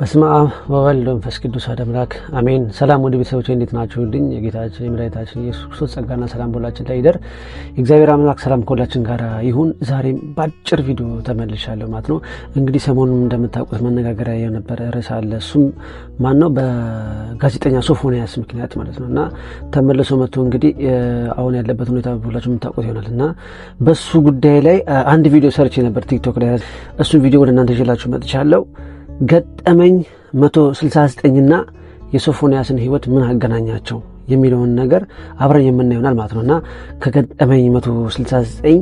በስመ አብ ወወልድ ወመንፈስ ቅዱስ አሐዱ አምላክ አሜን። ሰላም ወደ ቤተሰቦቼ እንዴት ናችሁልኝ? የጌታችን የመድኃኒታችን ኢየሱስ ክርስቶስ ጸጋና ሰላም በሁላችን ላይ ይደር። የእግዚአብሔር አምላክ ሰላም ከሁላችን ጋር ይሁን። ዛሬም ባጭር ቪዲዮ ተመልሻለሁ ማለት ነው። እንግዲህ ሰሞኑን እንደምታውቁት መነጋገሪያ የነበረ ርዕስ አለ። እሱም ማነው በጋዜጠኛ ሶፎንያስ ምክንያት ማለት ነውና ተመልሶ መጥቶ እንግዲህ አሁን ያለበት ሁኔታ ሁላችሁም የምታውቁት ይሆናልና በሱ ጉዳይ ላይ አንድ ቪዲዮ ሰርቼ ነበር ቲክቶክ ላይ። እሱ ቪዲዮ ወደ እናንተ ይዤላችሁ መጥቻለሁ። ገጠመኝ 169 እና የሶፎንያስን ህይወት ምን አገናኛቸው የሚለውን ነገር አብረን የምናየው ይሆናል ማለት ነውና ከገጠመኝ 169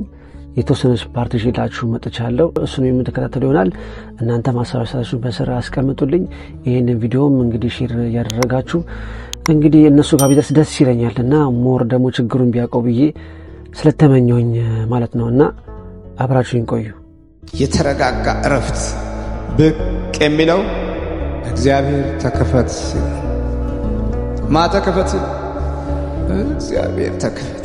የተወሰነች ፓርት ይዤላችሁ መጥቻለሁ። እሱን የምትከታተሉ ይሆናል። እናንተ ማሳሰባችሁ በስራ አስቀምጡልኝ። ይሄንን ቪዲዮም እንግዲህ ሼር ያደረጋችሁ እንግዲህ እነሱ ጋር ቢደርስ ደስ ይለኛልና ሞር ደግሞ ችግሩን ቢያውቀው ብዬ ስለተመኘሁኝ ማለት ነውና አብራችሁኝ ቆዩ። የተረጋጋ እረፍት ብቅ የሚለው እግዚአብሔር ተከፈት ተከፈት እግዚአብሔር ተከፈት።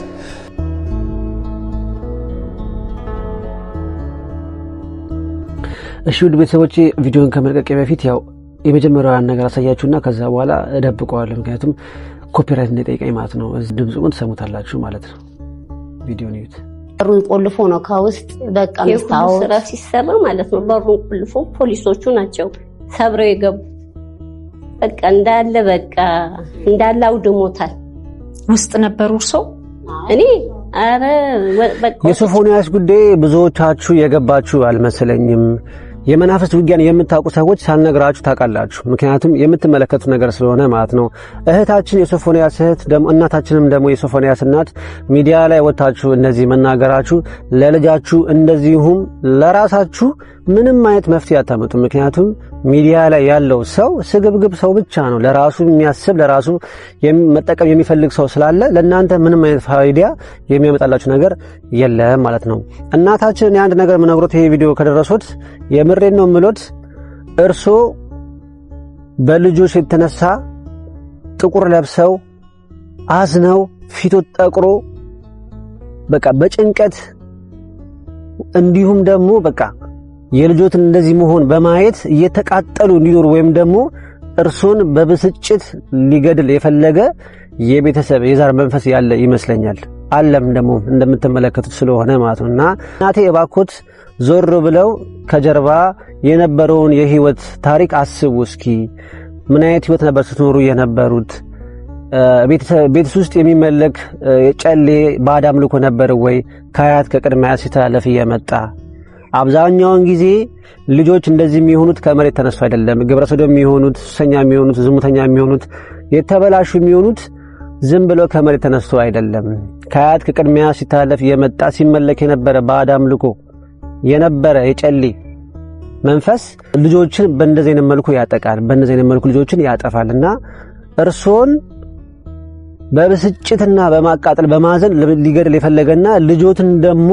እሺ ውድ ቤተሰቦቼ ቪዲዮን ከመልቀቄ በፊት ያው የመጀመሪያውን ነገር አሳያችሁና ከዛ በኋላ እደብቀዋለሁ፣ ምክንያቱም ኮፒራይት እንደጠይቀኝ ማለት ነው። እዚህ ድምጹን ትሰሙታላችሁ ማለት ነው። ቪዲዮን እዩት። በሩን ቆልፎ ነው ከውስጥ በቃ መስታወት ስራ ሲሰራ ማለት ነው። በሩን ቆልፎ ፖሊሶቹ ናቸው ሰብረው የገቡ። በቃ እንዳለ አውድሞታል። ውስጥ ነበሩ ሰው እኔ አረ በቃ የሶፎንያስ ጉዳይ ብዙዎቻችሁ የገባችሁ አልመሰለኝም። የመናፍስት ውጊያን የምታውቁ ሰዎች ሳልነግራችሁ ታውቃላችሁ፣ ምክንያቱም የምትመለከቱት ነገር ስለሆነ ማለት ነው። እህታችን የሶፎንያስ እህት ደግሞ እናታችንም ደግሞ የሶፎንያስ እናት ሚዲያ ላይ ወጣችሁ እንደዚህ መናገራችሁ ለልጃችሁ እንደዚሁም ለራሳችሁ ምንም አይነት መፍትሄ አታመጡ። ምክንያቱም ሚዲያ ላይ ያለው ሰው ስግብግብ ሰው ብቻ ነው። ለራሱ የሚያስብ ለራሱ መጠቀም የሚፈልግ ሰው ስላለ ለእናንተ ምንም አይነት ፋይዳ የሚያመጣላችሁ ነገር የለም ማለት ነው። እናታችን የአንድ ነገር ምነግሮት ይሄ ቪዲዮ ከደረሱት የምሬን ነው ምሎት እርሶ በልጆች የተነሳ ጥቁር ለብሰው አዝነው ፊቶት ጠቁሮ በቃ በጭንቀት እንዲሁም ደግሞ በቃ የልጆትን እንደዚህ መሆን በማየት እየተቃጠሉ እንዲኖር ወይም ደግሞ እርሶን በብስጭት ሊገድል የፈለገ የቤተሰብ የዛር መንፈስ ያለ ይመስለኛል። አለም ደግሞ እንደምትመለከቱት ስለሆነ ማለት ነውና እናቴ እባክዎት ዞር ብለው ከጀርባ የነበረውን የህይወት ታሪክ አስቡ እስኪ። ምን አይነት ህይወት ነበር ስትኖሩ የነበሩት? ቤት ውስጥ የሚመለክ ጨሌ ባዕድ አምልኮ ነበር ወይ? ከአያት ከቅድመ አያት ሲተላለፍ የመጣ አብዛኛውን ጊዜ ልጆች እንደዚህ የሚሆኑት ከመሬት ተነስቶ አይደለም። ግብረ ሰዶም የሚሆኑት፣ ሱሰኛ የሚሆኑት፣ ዝሙተኛ የሚሆኑት፣ የተበላሹ የሚሆኑት ዝም ብሎ ከመሬት ተነስቶ አይደለም። ከአያት ከቅድመ አያት ሲተላለፍ የመጣ ሲመለክ የነበረ ባዕድ አምልኮ የነበረ የጨሌ መንፈስ ልጆችን በእንደዚህ አይነት መልኩ ያጠቃል፣ በእንደዚህ አይነት መልኩ ልጆችን ያጠፋልና እርሶን በብስጭትና በማቃጠል በማዘን ሊገድል የፈለገና ልጆትን ደግሞ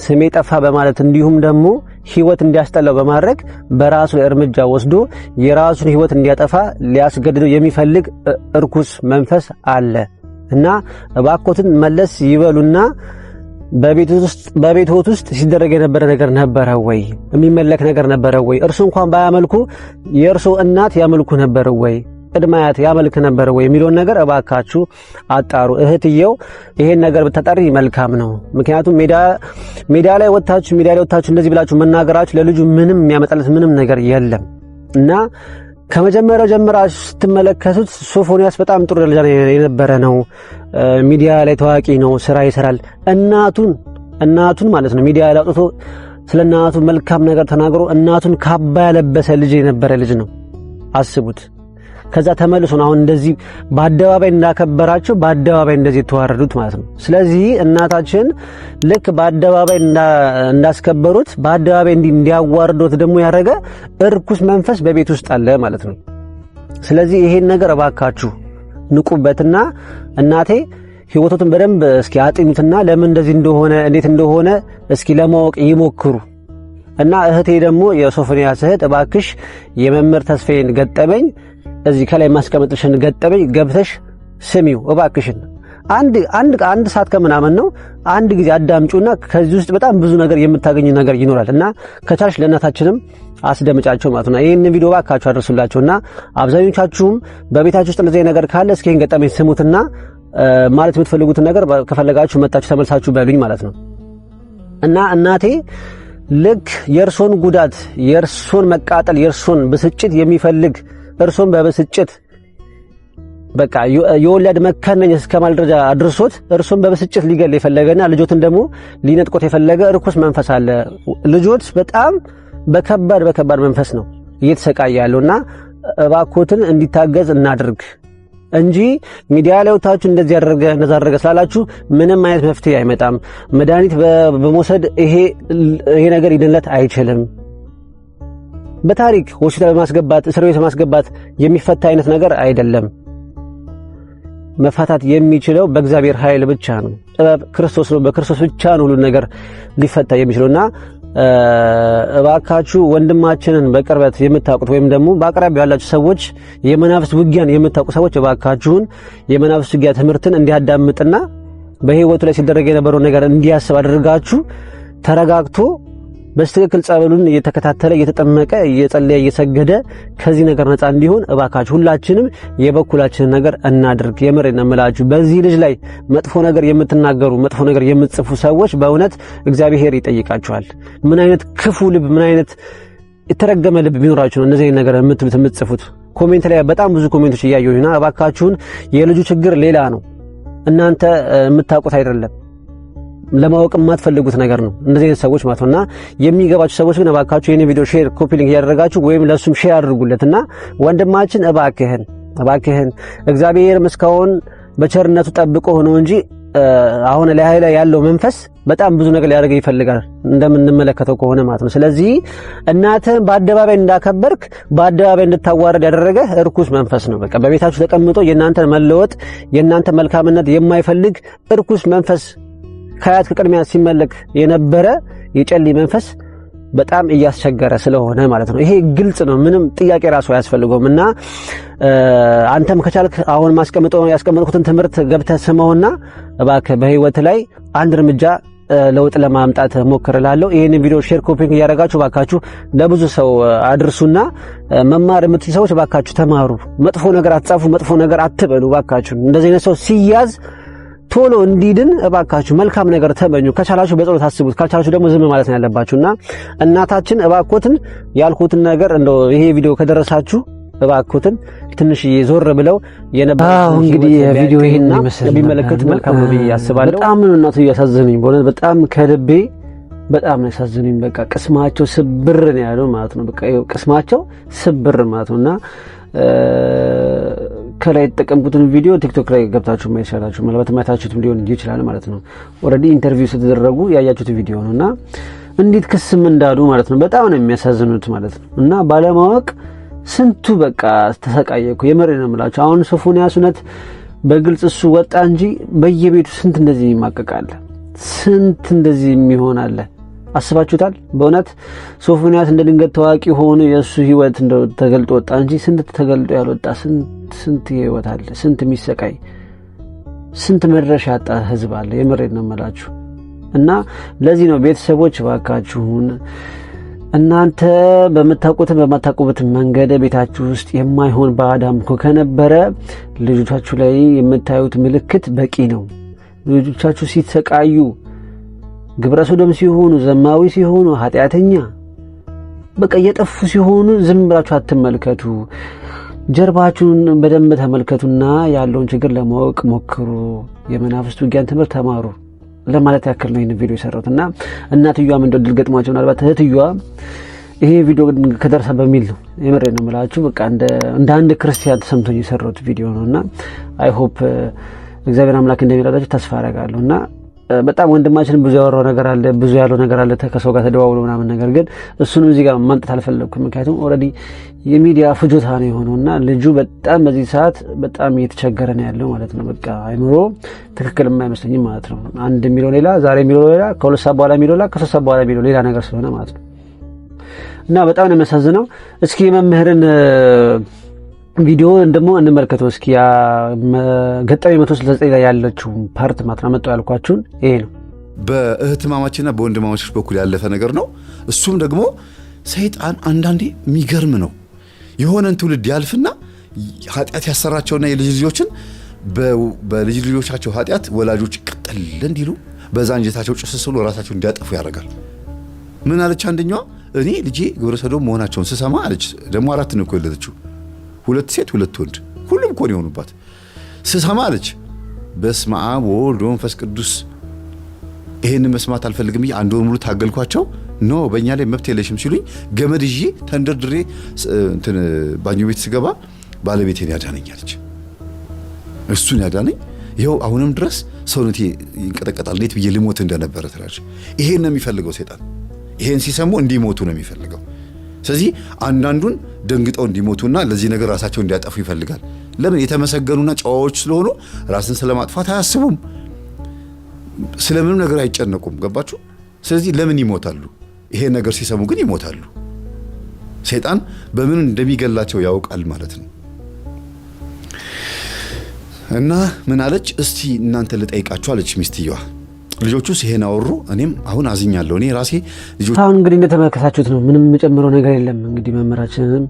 ስሜ ጠፋ በማለት እንዲሁም ደግሞ ህይወት እንዲያስጠላው በማድረግ በራሱ ላይ እርምጃ ወስዶ የራሱን ህይወት እንዲያጠፋ ሊያስገድደው የሚፈልግ እርኩስ መንፈስ አለ እና እባክዎትን መለስ ይበሉና በቤትዎት ውስጥ ሲደረግ የነበረ ነገር ነበረ ወይ? የሚመለክ ነገር ነበረ ወይ? እርሱ እንኳን ባያመልኩ የእርሱ እናት ያመልኩ ነበረ ወይ? ቅድመ አያት ያመልክ ነበረ ወይ የሚለውን ነገር እባካችሁ አጣሩ። እህትየው ይሄን ነገር ብታጣሪ መልካም ነው። ምክንያቱም ሜዳ ላይ ወጣችሁ እንደዚህ ብላችሁ መናገራችሁ ለልጁ ምንም የሚያመጣለት ምንም ነገር የለም እና ከመጀመሪያው ጀምራችሁ ስትመለከቱት ሶፎንያስ በጣም ጥሩ ደረጃ የነበረ ነው። ሚዲያ ላይ ታዋቂ ነው፣ ስራ ይሰራል። እናቱን ማለት ነው ሚዲያ ላይ አውጥቶ ስለ እናቱ መልካም ነገር ተናግሮ እናቱን ካባ ያለበሰ ልጅ የነበረ ልጅ ነው። አስቡት። ከዛ ተመልሶ ነው አሁን እንደዚህ በአደባባይ እንዳከበራቸው በአደባባይ እንደዚህ ተዋረዱት ማለት ነው። ስለዚህ እናታችን ልክ በአደባባይ እንዳስከበሩት በአደባባይ እንዲያዋርዱት ደግሞ ያደረገ እርኩስ መንፈስ በቤት ውስጥ አለ ማለት ነው። ስለዚህ ይሄን ነገር እባካችሁ ንቁበትና እናቴ ህይወቱን በደንብ እስኪ አጥኙትና ለምን እንደዚህ እንደሆነ እንዴት እንደሆነ እስኪ ለማወቅ ይሞክሩ እና እህቴ ደግሞ የሶፎንያስ እህት እባክሽ የመምህር ተስፋዬን ገጠመኝ እዚህ ከላይ ማስቀመጥሽን ገጠመኝ ገብተሽ ስሚው እባክሽን። አንድ ሰዓት ከምናምን ነው። አንድ ጊዜ አዳምጪውና ከዚህ ውስጥ በጣም ብዙ ነገር የምታገኙ ነገር ይኖራልና ከቻልሽ ለእናታችንም አስደምጫቸው ማለት ነው። ይሄን ቪዲዮ ባካችሁ አድርሱላቸውና አብዛኞቻችሁም በቤታችሁ ውስጥ እንደዚህ ነገር ካለ እስኪ ይሄን ገጠመኝ ስሙትና ማለት የምትፈልጉትን ነገር ከፈለጋችሁ መጣችሁ ተመልሳችሁ በሉኝ ማለት ነው። እና እናቴ ልክ የእርሶን ጉዳት፣ የእርሶን መቃጠል፣ የእርሶን ብስጭት የሚፈልግ እርሶን በብስጭት በቃ የወለድ መከነኝ እስከማል ደረጃ አድርሶት እርሱን በብስጭት ሊገል የፈለገና ልጆትን ደግሞ ሊነጥቆት የፈለገ እርኩስ መንፈስ አለ። ልጆት በጣም በከባድ መንፈስ ነው እየተሰቃየ ያለውና እባክዎትን እንዲታገዝ እናድርግ እንጂ ሚዲያ ላይ ወጣችሁ እንደዚህ ያደረገ ስላላችሁ ምንም አይነት መፍትሄ አይመጣም። መድኃኒት በመውሰድ ይሄ ነገር ይድንለት አይችልም። በታሪክ ሆስፒታል በማስገባት እስር ቤት በማስገባት የሚፈታ አይነት ነገር አይደለም። መፋታት የሚችለው በእግዚአብሔር ኃይል ብቻ ነው። ጥበብ ክርስቶስ ነው። በክርስቶስ ብቻ ነው ሁሉ ነገር ሊፈታ የሚችለውና እባካችሁ ወንድማችንን በቅርበት የምታውቁት ወይም ደግሞ በአቅራቢያው ያላችሁ ሰዎች የመናፍስት ውጊያን የምታውቁ ሰዎች እባካችሁን የመናፍስት ውጊያ ትምህርትን እንዲያዳምጥና በህይወቱ ላይ ሲደረግ የነበረው ነገር እንዲያስብ አድርጋችሁ ተረጋግቶ በስትክክል ጸበሉን እየተከታተለ እየተጠመቀ እየጸለየ እየሰገደ ከዚህ ነገር ነፃ እንዲሆን እባካችሁ ሁላችንም የበኩላችንን ነገር እናድርግ። የምሬን እምላችሁ በዚህ ልጅ ላይ መጥፎ ነገር የምትናገሩ መጥፎ ነገር የምትጽፉ ሰዎች በእውነት እግዚአብሔር ይጠይቃችኋል። ምን አይነት ክፉ ልብ፣ ምን አይነት የተረገመ ልብ ቢኖራችሁ ነው እንደዚህ ነገር የምትጽፉት? ኮሜንት ላይ በጣም ብዙ ኮሜንቶች እያየሁና እባካችሁን የልጁ ችግር ሌላ ነው፣ እናንተ የምታውቁት አይደለም፣ ለማወቅ የማትፈልጉት ነገር ነው እንደዚህ አይነት ሰዎች ማለት ነውና የሚገባችሁ ሰዎች ግን እባካችሁ የኔ ቪዲዮ ሼር ኮፒ ሊንክ ያደረጋችሁ ወይም ለሱም ሼር አድርጉለትና ወንድማችን እባክህን እግዚአብሔር እስካሁን በቸርነቱ ጠብቆ ሆኖ እንጂ አሁን ላይ ያለው መንፈስ በጣም ብዙ ነገር ሊያደርግ ይፈልጋል እንደምንመለከተው ከሆነ ማለት ነው። ስለዚህ እናትህን በአደባባይ እንዳከበርክ በአደባባይ እንድታዋረድ ያደረገ እርኩስ መንፈስ ነው። በቃ በቤታችሁ ተቀምጦ የእናንተን መለወጥ የእናንተ መልካምነት የማይፈልግ እርኩስ መንፈስ ከአያት ከቅድሚያ ሲመለክ የነበረ የጨሊ መንፈስ በጣም እያስቸገረ ስለሆነ ማለት ነው። ይሄ ግልጽ ነው፣ ምንም ጥያቄ ራሱ አያስፈልገውምና አንተም ከቻልክ አሁን ያስቀመጥኩትን ትምህርት ገብተህ ስማውና እባክህ በህይወት ላይ አንድ እርምጃ ለውጥ ለማምጣት ሞክርላለሁ። ይሄን ቪዲዮ ሼር ኮፒ ያደረጋችሁ ባካችሁ ለብዙ ሰው አድርሱና መማር የምትችሉ ሰዎች ባካችሁ ተማሩ። መጥፎ ነገር አትጻፉ፣ መጥፎ ነገር አትበሉ ባካችሁ። እንደዚህ አይነት ሰው ሲያዝ ቶሎ እንዲድን እባካችሁ መልካም ነገር ተመኙ። ከቻላችሁ በጸሎት አስቡት፣ ካልቻላችሁ ደግሞ ዝም ማለት ነው ያለባችሁና እናታችን እባክዎትን ያልኩትን ነገር እንደው ይሄ ቪዲዮ ከደረሳችሁ እባክዎትን ትንሽ ዞር ብለው የነበረው እንግዲህ ቪዲዮ ይሄን ቢመለከቱ መልካም ነው ብዬ አስባለሁ። በጣም ነው እናቱ ያሳዝኑኝ፣ በእውነት በጣም ከልቤ በጣም ነው ያሳዝኑኝ። በቃ ቅስማቸው ስብር ነው ያለው ማለት ነው። በቃ ቅስማቸው ስብር ማለት ነውና ከላይ የተጠቀምኩትን ቪዲዮ ቲክቶክ ላይ ገብታችሁ ማየት ይችላልላችሁ። ማለት ማታችሁት ሊሆን ይችላል ማለት ነው። ኦሬዲ ኢንተርቪው ስትደረጉ ያያችሁት ቪዲዮ ነውና እንዴት ክስም እንዳሉ ማለት ነው። በጣም ነው የሚያሳዝኑት ማለት ነው። እና ባለማወቅ ስንቱ በቃ ተሰቃየኩ። የመሬ ነው የምላችሁ። አሁን ሶፎንያስ እውነት በግልጽ እሱ ወጣ እንጂ በየቤቱ ስንት እንደዚህ ይማቀቃል፣ ስንት እንደዚህ የሚሆን አለ። አስባችሁታል? በእውነት ሶፎንያስ እንደ ድንገት ታዋቂ ሆኖ የእሱ ህይወት እንደው ተገልጦ ወጣ እንጂ ስንት ተገልጦ ያልወጣ ስንት ህይወት አለ፣ ስንት የሚሰቃይ ስንት መድረሻ ያጣ ህዝብ አለ። የምሬት ነው የምላችሁ። እና ለዚህ ነው ቤተሰቦች እባካችሁን እናንተ በመታቆትን በማታቆበት መንገድ ቤታችሁ ውስጥ የማይሆን ባዕዳም ከነበረ ልጆቻችሁ ላይ የምታዩት ምልክት በቂ ነው። ልጆቻችሁ ሲሰቃዩ ግብረ ሰዶም ሲሆኑ፣ ዘማዊ ሲሆኑ፣ ኃጢአተኛ በቃ እየጠፉ ሲሆኑ ዝም ብላችሁ አትመልከቱ። ጀርባችሁን በደንብ ተመልከቱና ያለውን ችግር ለማወቅ ሞክሩ። የመናፍስት ውጊያን ትምህርት ተማሩ ለማለት ያክል ነው ይሄን ቪዲዮ የሰራሁትና እናትየዋም እንደው ድል ገጥሟቸው ምናልባት እህትየዋ ይሄ ቪዲዮ ከደረሰ በሚል ነው የምሬ ነው የምላችሁ። በቃ እንደ አንድ ክርስቲያን ተሰምቶኝ የሰራሁት ቪዲዮ ነውና አይ ሆፕ እግዚአብሔር አምላክ እንደሚረዳችሁ ተስፋ አደርጋለሁና በጣም ወንድማችን ብዙ ያወራው ነገር አለ፣ ብዙ ያለው ነገር አለ ከሰው ጋር ተደዋውሎ ምናምን ነገር ግን እሱንም እዚህ ጋር ማንጣት አልፈለኩም። ምክንያቱም ኦሬዲ የሚዲያ ፍጆታ ነው የሆነውና ልጁ በጣም በዚህ ሰዓት በጣም እየተቸገረ ነው ያለው ማለት ነው። በቃ አይምሮ ትክክል የማይመስለኝም ማለት ነው። አንድ የሚለው ሌላ፣ ዛሬ የሚለው ሌላ፣ ከሁለት ሰዓት በኋላ የሚለው ሌላ፣ ከሶስት ሰዓት በኋላ የሚለው ሌላ ነገር ስለሆነ ማለት ነው። እና በጣም ነው የሚያሳዝነው። እስኪ መምህርን ቪዲዮ ደግሞ እንመልከተው እስኪ። ገጠመኝ 169 ላይ ያለችው ፓርት ማጥና መጣው ያልኳችሁን ይሄ ነው። በእህትማማችና በወንድማማቾች በኩል ያለፈ ነገር ነው። እሱም ደግሞ ሰይጣን አንዳንዴ የሚገርም ነው። የሆነን ትውልድ ያልፍና ኃጢአት ያሰራቸውና የልጅ ልጆችን በልጅ ልጆቻቸው ኃጢአት ወላጆች ቅጠል እንዲሉ በዛ አንጀታቸው ጭስስ ብሎ ራሳቸው እንዲያጠፉ ያደርጋል። ምን አለች አንደኛዋ? እኔ ልጄ ግብረ ሰዶም መሆናቸውን ስሰማ አለች። ደግሞ 4 ነው እኮ የወለደችው፣ 2 ሴት 2 ወንድ፣ ሁሉም እኮ ነው የሆኑባት። ስሰማ አለች በስመ አብ ወወልድ ወመንፈስ ቅዱስ ይሄንን መስማት አልፈልግም ብዬ 1 ወር ሙሉ ታገልኳቸው። ኖ በእኛ ላይ መብት የለሽም ሲሉኝ ገመድ ይዤ ተንደርድሬ እንትን ባኞ ቤት ስገባ ባለቤቴን ያዳነኛለች። እሱን ያዳነኝ ይኸው አሁንም ድረስ ሰውነቴ ይንቀጠቀጣል። እንዴት ብዬ ልሞት እንደነበረ ትላለች። ይሄን ነው የሚፈልገው ሰይጣን። ይሄን ሲሰሙ እንዲሞቱ ነው የሚፈልገው። ስለዚህ አንዳንዱን ደንግጠው እንዲሞቱና ለዚህ ነገር ራሳቸው እንዲያጠፉ ይፈልጋል። ለምን? የተመሰገኑና ጨዋዎች ስለሆኑ ራስን ስለማጥፋት አያስቡም። ስለምንም ነገር አይጨነቁም። ገባችሁ? ስለዚህ ለምን ይሞታሉ? ይሄ ነገር ሲሰሙ ግን ይሞታሉ። ሰይጣን በምን እንደሚገላቸው ያውቃል ማለት ነው። እና ምን አለች? እስቲ እናንተ ልጠይቃችሁ አለች ሚስትየዋ። ልጆቹስ ይሄን አወሩ። እኔም አሁን አዝኛለሁ። እኔ ራሴ ልጆቹ አሁን እንግዲህ እንደተመለከታችሁት ነው። ምንም የጨመረው ነገር የለም። እንግዲህ መምህራችንም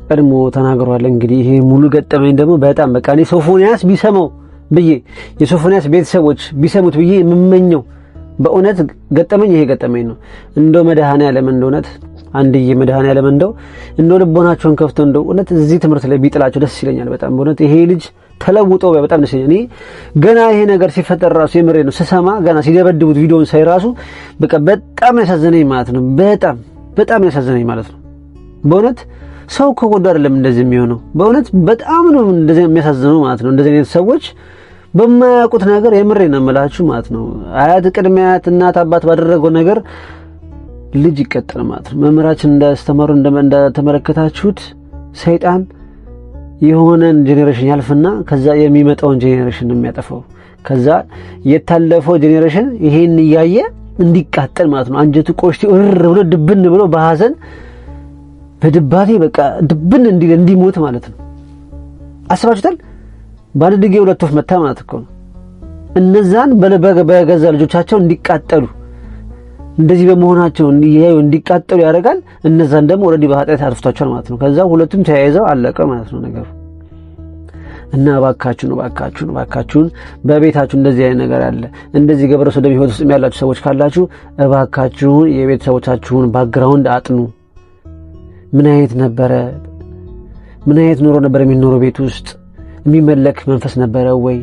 ቀድሞ ተናግሯል። እንግዲህ ይሄ ሙሉ ገጠመኝ ደግሞ በጣም በቃ እኔ ሶፎንያስ ቢሰማው ብዬ የሶፎንያስ ቤተሰቦች ቢሰሙት ብዬ የምመኘው በእውነት ገጠመኝ ይሄ ገጠመኝ ነው። እንደው መድኃኔዓለም እንደው እውነት አንድዬ መድኃኔዓለም እንደው ልቦናቸውን ከፍቶ እንደው እውነት እዚህ ትምህርት ላይ ቢጥላቸው ደስ ይለኛል በጣም በእውነት ይሄ ልጅ ተለውጦ በጣም ደስ ይለኛል። እኔ ገና ይሄ ነገር ሲፈጠር ራሱ የምሬ ነው ስሰማ ገና ሲደበድቡት ቪዲዮውን ሳይ ራሱ በቃ በጣም ያሳዘነኝ ማለት ነው። በጣም ያሳዘነኝ ማለት ነው። በእውነት ሰው ከጎዳ አይደለም እንደዚህ የሚሆነው። በእውነት በጣም ነው እንደዚህ የሚያሳዝነው ማለት ነው። እንደዚህ አይነት ሰዎች በማያውቁት ነገር የምሬ ነው የምላችሁ ማለት ነው። አያት ቅድመ አያት እናት አባት ባደረገው ነገር ልጅ ይቀጥል ማለት ነው። መምህራችን እንዳስተማሩ እንደተመለከታችሁት ሰይጣን የሆነን ጄኔሬሽን ያልፍና ከዛ የሚመጣውን ጄኔሬሽን ነው የሚያጠፋው። ከዛ የታለፈው ጄኔሬሽን ይሄን እያየ እንዲቃጠል ማለት ነው። አንጀቱ ቆሽቲ ብሎ ድብን ብሎ በሐዘን በድባቴ በቃ ድብን እንዲሞት ማለት ነው። አስባችሁታል? ባለ ድጌ 2 ወፍ መታ ማለት እኮ ነው። እነዛን በገዛ ልጆቻቸው እንዲቃጠሉ እንደዚህ በመሆናቸው እንዲቃጠሉ ያደርጋል። እነዛን ደግሞ ኦልሬዲ በኃጢአት አጥፍቷቸዋል ማለት ነው። ከዛ ሁለቱም ተያይዘው አለቀ ማለት ነው ነገሩ። እና እባካችሁን በቤታችሁ እንደዚህ አይነት ነገር አለ። እንደዚህ ግብረ ሰዶም ህይወት ውስጥ ያላችሁ ሰዎች ካላችሁ እባካችሁን የቤተሰቦቻችሁን ባክግራውንድ አጥኑ። ምን አይነት ኑሮ ነበር የሚኖረው? ቤት ውስጥ የሚመለክ መንፈስ ነበረ ወይ?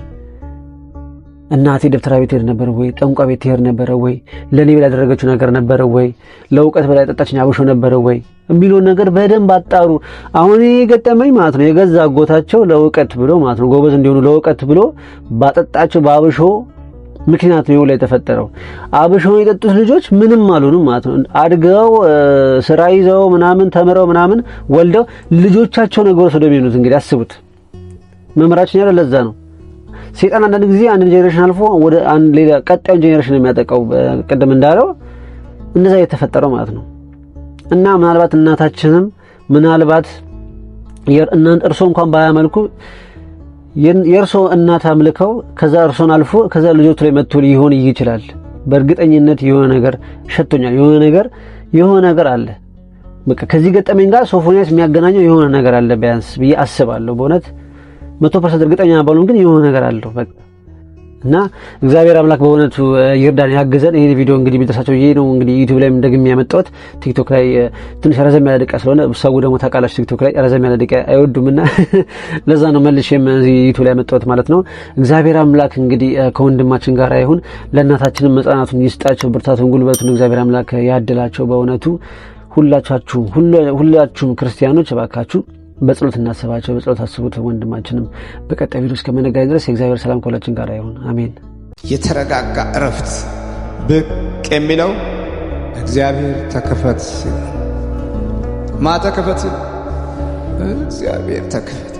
እናቴ ደብተራ ቤት ሄድ ነበር ወይ? ጠንቋ ቤት ሄድ ነበር ወይ? ለኔ ብላ ያደረገችው ነገር ነበር ወይ? ለውቀት ብላ ያጠጣችኝ አብሾ ነበር ወይ? የሚለውን ነገር በደንብ አጣሩ። አሁን የገጠመኝ ማለት ነው የገዛ አጎታቸው ለውቀት ብሎ ማለት ነው ጎበዝ እንዲሆኑ ለውቀት ብሎ ባጠጣቸው በአብሾ ምክንያት ነው ላይ የተፈጠረው። አብሾ የጠጡት ልጆች ምንም አልሆኑም ማለት ነው። አድገው ስራ ይዘው ምናምን ተምረው ምናምን ወልደው ልጆቻቸው ነገሩ ስለሚሆኑት እንግዲህ አስቡት። መምህራችን ያለ ለዛ ነው ሰይጣን አንዳንድ ጊዜ አንድ ጄኔሬሽን አልፎ ወደ አንድ ሌላ ቀጣዩን ጄኔሬሽን የሚያጠቃው ቀደም እንዳለው እንደዛ የተፈጠረው ማለት ነው። እና ምናልባት እናታችንም ምናልባት እርሶ እንኳን ባያመልኩ የእርሶ እናት አምልከው ከዛ እርሶን አልፎ ከዛ ልጆቹ ላይ መጥቶ ሊሆን ይችላል። በእርግጠኝነት የሆነ ነገር ሸቶኛል። የሆነ ነገር አለ። በቃ ከዚህ ገጠመኝ ጋር ሶፎንያስ የሚያገናኘው የሆነ ነገር አለ ቢያንስ ብዬ አስባለሁ። በእውነት 100% እርግጠኛ ባልሆንም ግን የሆነ ነገር አለው በቃ። እና እግዚአብሔር አምላክ በእውነቱ ይርዳን ያግዘን። ይሄ ቪዲዮ እንግዲህ ቢደርሳቸው ይሄ ነው እንግዲህ ዩቲዩብ ላይ እንደግም ያመጣሁት። ቲክቶክ ላይ ትንሽ ረዘም ያለ ደቂቃ ስለሆነ ሰው ደግሞ ታውቃላችሁ ቲክቶክ ላይ ረዘም ያለ ደቂቃ አይወዱምና ለዛ ነው መልሼም እዚህ ዩቲዩብ ላይ ያመጣሁት ማለት ነው። እግዚአብሔር አምላክ እንግዲህ ከወንድማችን ጋር ይሁን። ለእናታችንም መጽናናቱን ይስጣቸው፣ ብርታቱን ጉልበቱን እግዚአብሔር አምላክ ያድላቸው። በእውነቱ ሁላችሁም ክርስቲያኖች እባካችሁ በጸሎት እናስባቸው፣ በጸሎት አስቡት። ወንድማችንም በቀጣይ ቪዲዮ እስከምንገናኝ ድረስ የእግዚአብሔር ሰላም ከሁላችን ጋር ይሁን። አሜን። የተረጋጋ እረፍት ብቅ የሚለው እግዚአብሔር ተከፈት ሲል ተከፈት ሲል እግዚአብሔር ተከፈት